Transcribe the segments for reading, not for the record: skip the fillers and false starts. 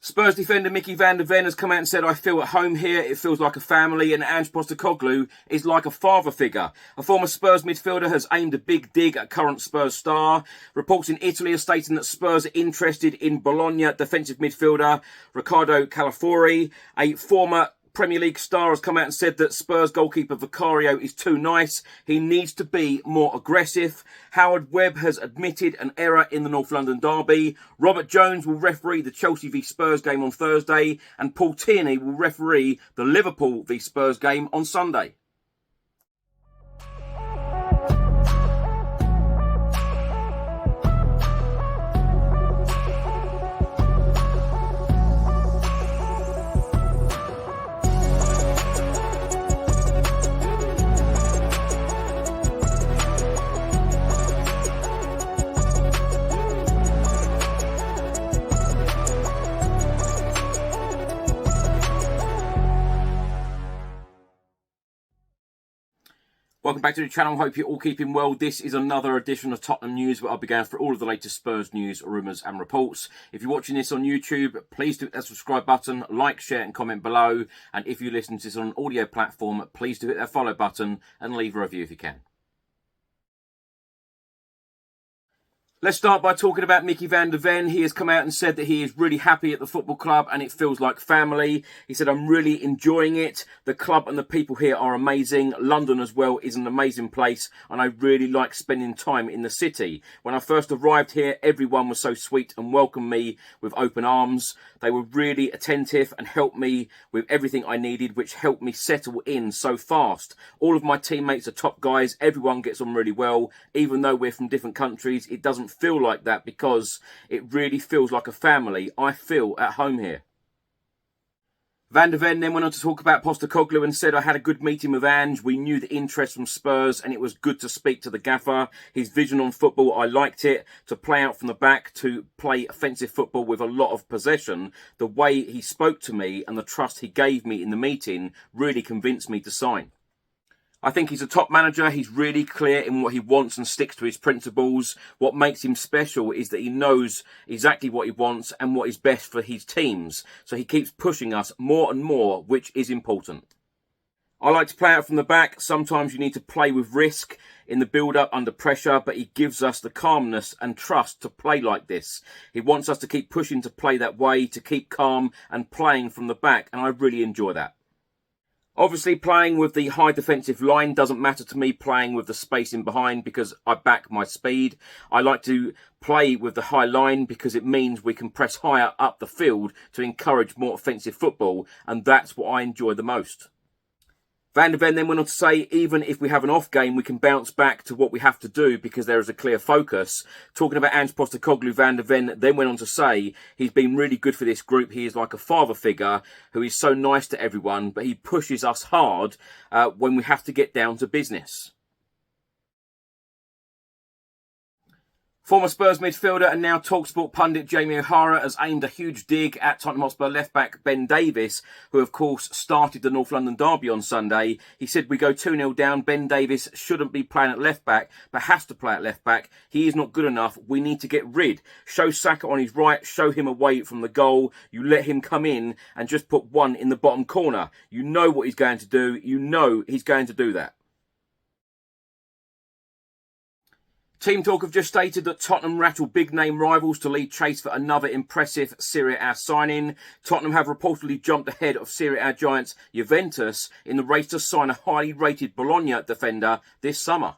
Spurs defender Mickey van der Ven has come out and said, I feel at home here, it feels like a family, and Ange Postecoglou is like a father figure. A former Spurs midfielder has aimed a big dig at current Spurs star. Reports in Italy are stating that Spurs are interested in Bologna defensive midfielder Riccardo Calafiori. A former Premier League star has come out and said that Spurs goalkeeper Vicario is too nice. He needs to be more aggressive. Howard Webb has admitted an error in the North London derby. Robert Jones will referee the Chelsea v Spurs game on Thursday, and Paul Tierney will referee the Liverpool v Spurs game on Sunday. Welcome back to the channel. Hope you're all keeping well. This is another edition of Tottenham News, where I'll be going through all of the latest Spurs news, rumours and reports. If you're watching this on YouTube, please hit that subscribe button, like, share and comment below. And if you listen to this on an audio platform, please do hit that follow button and leave a review if you can. Let's start by talking about Mickey van der Ven. He has come out and said that he is really happy at the football club and it feels like family. He said, I'm really enjoying it. The club and the people here are amazing. London as well is an amazing place and I really like spending time in the city. When I first arrived here, everyone was so sweet and welcomed me with open arms. They were really attentive and helped me with everything I needed, which helped me settle in so fast. All of my teammates are top guys. Everyone gets on really well. Even though we're from different countries, it doesn't feel like that because it really feels like a family. I feel at home here. Van der Ven then went on to talk about Postecoglou and said, I had a good meeting with Ange. We knew the interest from Spurs and it was good to speak to the gaffer. His vision on football, I liked it. To play out from the back, to play offensive football with a lot of possession. The way he spoke to me and the trust he gave me in the meeting really convinced me to sign. I think he's a top manager. He's really clear in what he wants and sticks to his principles. What makes him special is that he knows exactly what he wants and what is best for his teams. So he keeps pushing us more and more, which is important. I like to play out from the back. Sometimes you need to play with risk in the build-up under pressure, but he gives us the calmness and trust to play like this. He wants us to keep pushing to play that way, to keep calm and playing from the back, and I really enjoy that. Obviously, playing with the high defensive line doesn't matter to me, playing with the space in behind, because I back my speed. I like to play with the high line because it means we can press higher up the field to encourage more offensive football, and that's what I enjoy the most. Van der Ven then went on to say, even if we have an off game, we can bounce back to what we have to do because there is a clear focus. Talking about Ange Postecoglou, Van der Ven then went on to say, he's been really good for this group. He is like a father figure who is so nice to everyone, but he pushes us hard when we have to get down to business. Former Spurs midfielder and now TalkSport pundit Jamie O'Hara has aimed a huge dig at Tottenham Hotspur left-back Ben Davies, who of course started the North London derby on Sunday. He said, we go 2-0 down. Ben Davies shouldn't be playing at left-back, but has to play at left-back. He is not good enough. We need to get rid. Show Saka on his right. Show him away from the goal. You let him come in and just put one in the bottom corner. You know what he's going to do. You know he's going to do that. Team Talk have just stated that Tottenham rattle big-name rivals to lead chase for another impressive Serie A signing. Tottenham have reportedly jumped ahead of Serie A giants Juventus in the race to sign a highly rated Bologna defender this summer.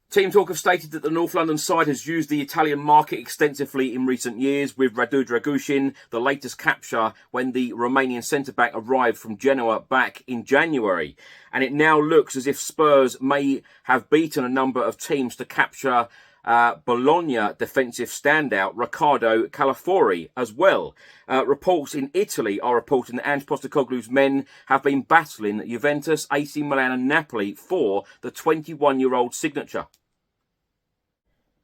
Team Talk have stated that the North London side has used the Italian market extensively in recent years, with Radu Dragusin the latest capture when the Romanian centre-back arrived from Genoa back in January. And it now looks as if Spurs may have beaten a number of teams to capture Bologna defensive standout Riccardo Calafiori as well. Reports in Italy are reporting that Ange Postecoglou's men have been battling Juventus, AC Milan and Napoli for the 21-year-old signature.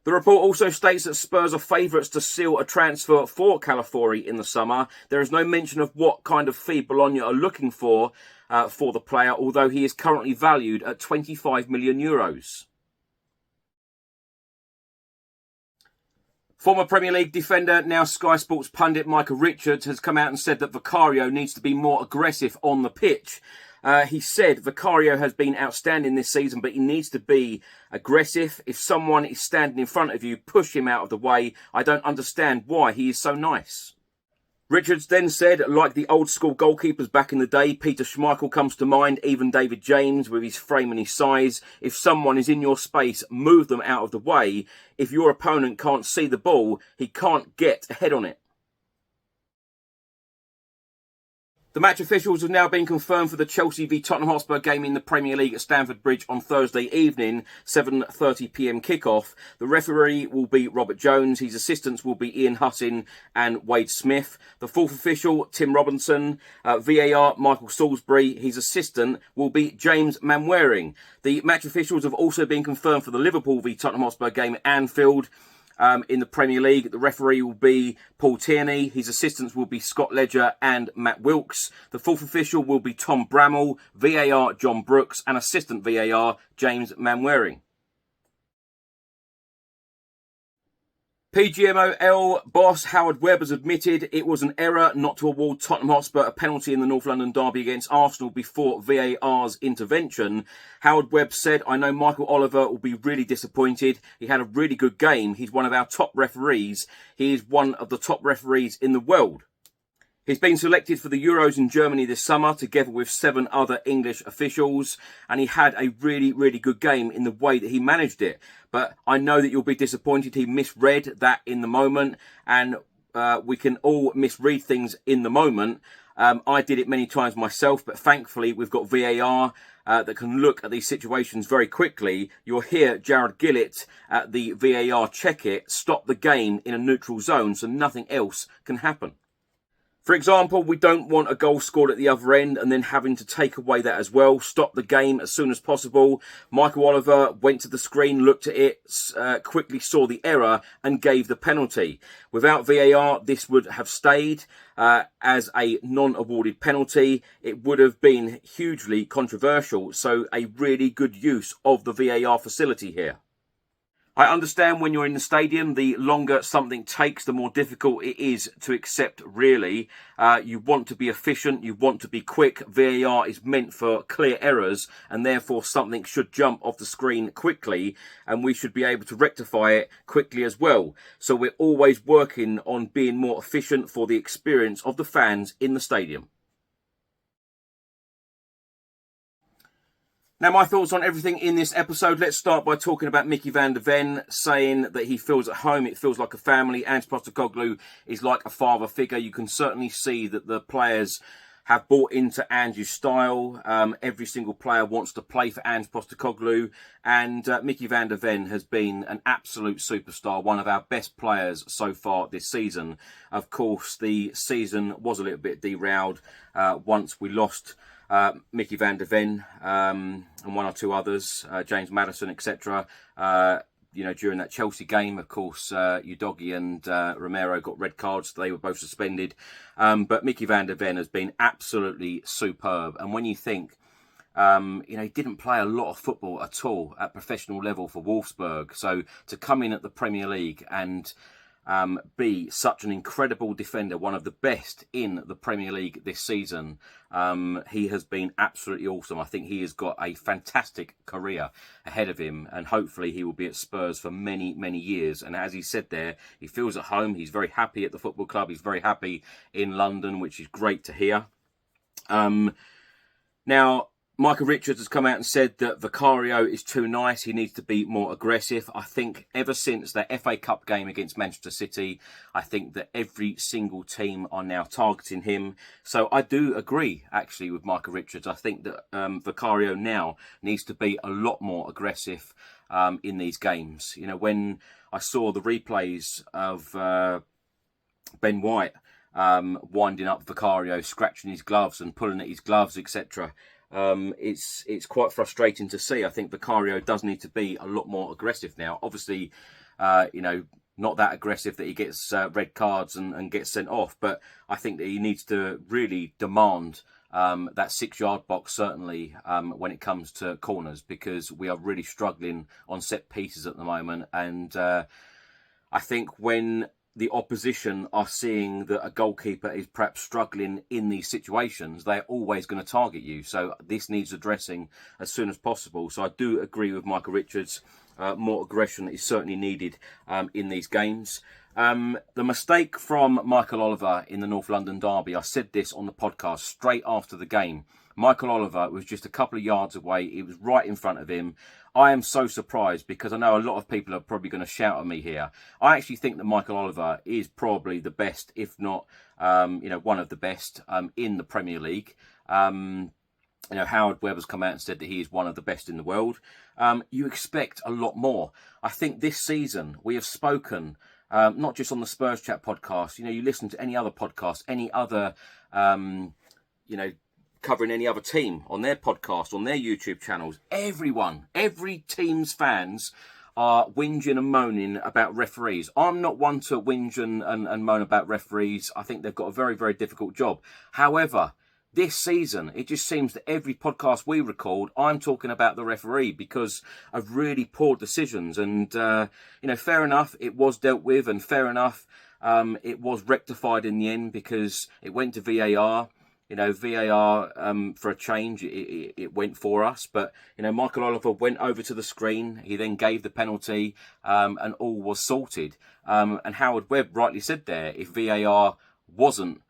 The report also states that Spurs are favourites to seal a transfer for Calafiori in the summer. There is no mention of what kind of fee Bologna are looking for the player, although he is currently valued at €25 million. Former Premier League defender, now Sky Sports pundit Micah Richards has come out and said that Vicario needs to be more aggressive on the pitch. He said Vicario has been outstanding this season, but he needs to be aggressive. If someone is standing in front of you, push him out of the way. I don't understand why he is so nice. Richards then said, like the old school goalkeepers back in the day, Peter Schmeichel comes to mind, even David James with his frame and his size. If someone is in your space, move them out of the way. If your opponent can't see the ball, he can't get ahead on it. The match officials have now been confirmed for the Chelsea v Tottenham Hotspur game in the Premier League at Stamford Bridge on Thursday evening, 7:30 p.m. kickoff. The referee will be Robert Jones. His assistants will be Ian Hutton and Wade Smith. The fourth official, Tim Robinson. VAR, Michael Salisbury. His assistant will be James Manwaring. The match officials have also been confirmed for the Liverpool v Tottenham Hotspur game at Anfield. In the Premier League, the referee will be Paul Tierney. His assistants will be Scott Ledger and Matt Wilkes. The fourth official will be Tom Bramall, VAR John Brooks, and assistant VAR James Manwaring. PGMOL boss Howard Webb has admitted it was an error not to award Tottenham Hotspur a penalty in the North London derby against Arsenal before VAR's intervention. Howard Webb said, I know Michael Oliver will be really disappointed. He had a really good game. He's one of our top referees. He is one of the top referees in the world. He's been selected for the Euros in Germany this summer, together with 7 other English officials, and he had a really, really good game in the way that he managed it. But I know that you'll be disappointed. He misread that in the moment, and we can all misread things in the moment. I did it many times myself, but thankfully we've got VAR that can look at these situations very quickly. You'll hear Jared Gillett at the VAR check it, stop the game in a neutral zone so nothing else can happen. For example, we don't want a goal scored at the other end and then having to take away that as well. Stop the game as soon as possible. Michael Oliver went to the screen, looked at it, quickly saw the error and gave the penalty. Without VAR, this would have stayed as a non-awarded penalty. It would have been hugely controversial. So a really good use of the VAR facility here. I understand when you're in the stadium, the longer something takes, the more difficult it is to accept, really. You want to be efficient, you want to be quick. VAR is meant for clear errors, and therefore something should jump off the screen quickly, and we should be able to rectify it quickly as well. So we're always working on being more efficient for the experience of the fans in the stadium. Now, my thoughts on everything in this episode. Let's start by talking about Mickey van der Ven, saying that he feels at home. It feels like a family. Ange Postecoglou is like a father figure. You can certainly see that the players have bought into Ange's style. Every single player wants to play for Ange Postecoglou. And Mickey van der Ven has been an absolute superstar, one of our best players so far this season. Of course, the season was a little bit derailed once we lost Mickey van der Ven and one or two others, James Maddison, etc. During that Chelsea game, of course, Udogie and Romero got red cards. They were both suspended. But Mickey van der Ven has been absolutely superb. And when you think, he didn't play a lot of football at all at professional level for Wolfsburg. So to come in at the Premier League and be such an incredible defender, one of the best in the Premier League this season. He has been absolutely awesome. I think he has got a fantastic career ahead of him, and hopefully he will be at Spurs for many, many years. And as he said there, he feels at home. He's very happy at the football club. He's very happy in London, which is great to hear. Now, Michael Richards has come out and said that Vicario is too nice. He needs to be more aggressive. I think ever since that FA Cup game against Manchester City, I think that every single team are now targeting him. So I do agree, actually, with Michael Richards. I think that Vicario now needs to be a lot more aggressive in these games. When I saw the replays of Ben White winding up Vicario, scratching his gloves and pulling at his gloves, etc., it's quite frustrating to see. I think Vicario does need to be a lot more aggressive now. Obviously, not that aggressive that he gets red cards and gets sent off, but I think that he needs to really demand that 6-yard box, certainly when it comes to corners, because we are really struggling on set pieces at the moment. And I think when the opposition are seeing that a goalkeeper is perhaps struggling in these situations, they're always going to target you. So this needs addressing as soon as possible. So I do agree with Michael Richards. More aggression is certainly needed in these games. The mistake from Michael Oliver in the North London derby, I said this on the podcast straight after the game. Michael Oliver was just a couple of yards away. It was right in front of him. I am so surprised because I know a lot of people are probably going to shout at me here. I actually think that Michael Oliver is probably the best, if not, one of the best in the Premier League. Howard Webb has come out and said that he is one of the best in the world. You expect a lot more. I think this season we have spoken, not just on the Spurs Chat podcast. You listen to any other podcast, any other, covering any other team on their podcast, on their YouTube channels. Every team's fans are whinging and moaning about referees. I'm not one to whinge and moan about referees. I think they've got a very, very difficult job. However, this season, it just seems that every podcast we record, I'm talking about the referee because of really poor decisions. And, fair enough, it was dealt with, and fair enough, it was rectified in the end because it went to VAR. VAR, for a change, it went for us. But, Michael Oliver went over to the screen. He then gave the penalty, and all was sorted. And Howard Webb rightly said there, if VAR wasn't,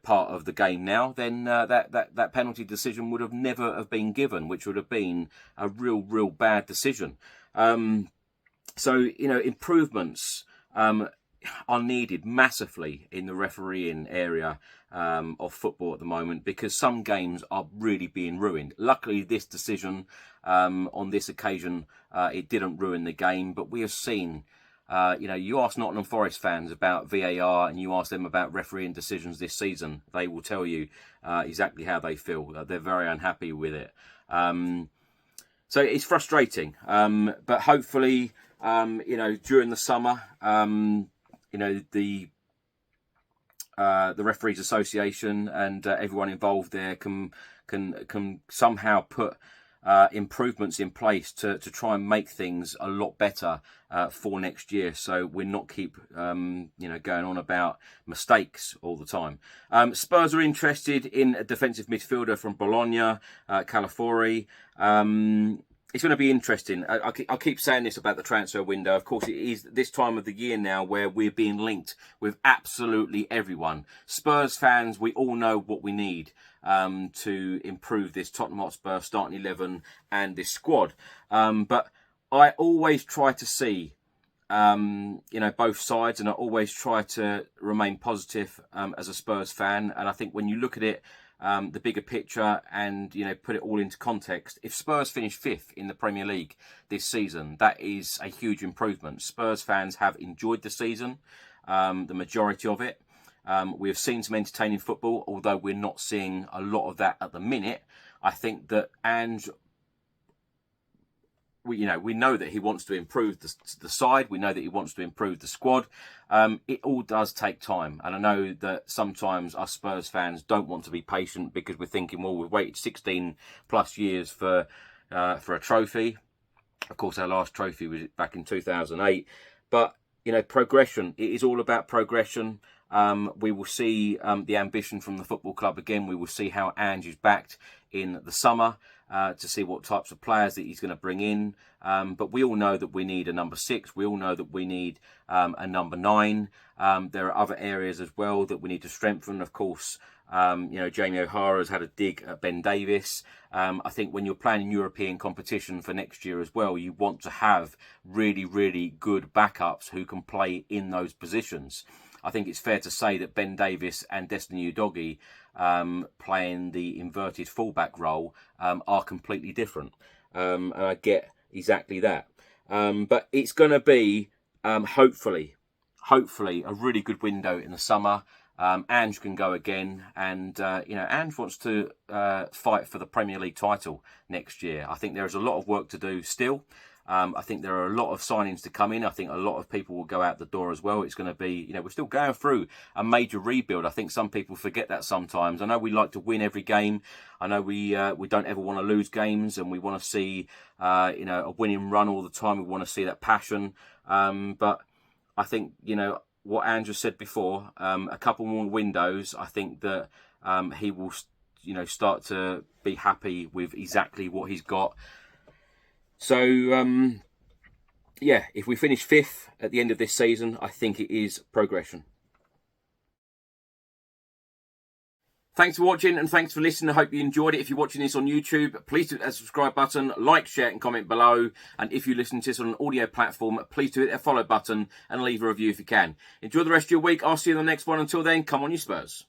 part of the game now, then that penalty decision would have never have been given, which would have been a real bad decision. Improvements are needed massively in the refereeing area of football at the moment because some games are really being ruined. Luckily, this decision on this occasion, it didn't ruin the game, but we have seen you ask Nottingham Forest fans about VAR and you ask them about refereeing decisions this season, they will tell you exactly how they feel. They're very unhappy with it. So it's frustrating. But hopefully, during the summer, the Referees Association and everyone involved there can somehow put improvements in place to try and make things a lot better for next year, so we're not keep going on about mistakes all the time. Spurs are interested in a defensive midfielder from Bologna, Calafiori. It's going to be interesting. I'll keep saying this about the transfer window. Of course, it is this time of the year now where we're being linked with absolutely everyone. Spurs fans, we all know what we need to improve this Tottenham Hotspur starting 11 and this squad. But I always try to see, both sides, and I always try to remain positive as a Spurs fan. And I think when you look at it, the bigger picture and, put it all into context, if Spurs finish 5th in the Premier League this season, that is a huge improvement. Spurs fans have enjoyed the season, the majority of it. We have seen some entertaining football, although we're not seeing a lot of that at the minute. I think that Ange, we know that he wants to improve the side. We know that he wants to improve the squad. It all does take time. And I know that sometimes us Spurs fans don't want to be patient because we're thinking, well, we've waited 16 plus years for a trophy. Of course, our last trophy was back in 2008. But, progression. It is all about progression. We will see the ambition from the football club again. We will see how Ange is backed in the summer to see what types of players that he's going to bring in. But we all know that we need a number 6. We all know that we need a number 9. There are other areas as well that we need to strengthen. Of course, Jamie O'Hara has had a dig at Ben Davies. I think when you're planning European competition for next year as well, you want to have really good backups who can play in those positions. I think it's fair to say that Ben Davies and Destiny Udogie playing the inverted fullback role are completely different. And I get exactly that. But it's going to be, hopefully, a really good window in the summer. Ange can go again. And, Ange wants to fight for the Premier League title next year. I think there is a lot of work to do still. I think there are a lot of signings to come in. I think a lot of people will go out the door as well. It's going to be, we're still going through a major rebuild. I think some people forget that sometimes. I know we like to win every game. I know we don't ever want to lose games, and we want to see, a winning run all the time. We want to see that passion. But I think, what Andrew said before, a couple more windows, I think that he will, start to be happy with exactly what he's got. So, if we finish 5th at the end of this season, I think it is progression. Thanks for watching and thanks for listening. I hope you enjoyed it. If you're watching this on YouTube, please do hit that subscribe button, like, share and comment below. And if you listen to this on an audio platform, please do hit that follow button and leave a review if you can. Enjoy the rest of your week. I'll see you in the next one. Until then, come on you Spurs.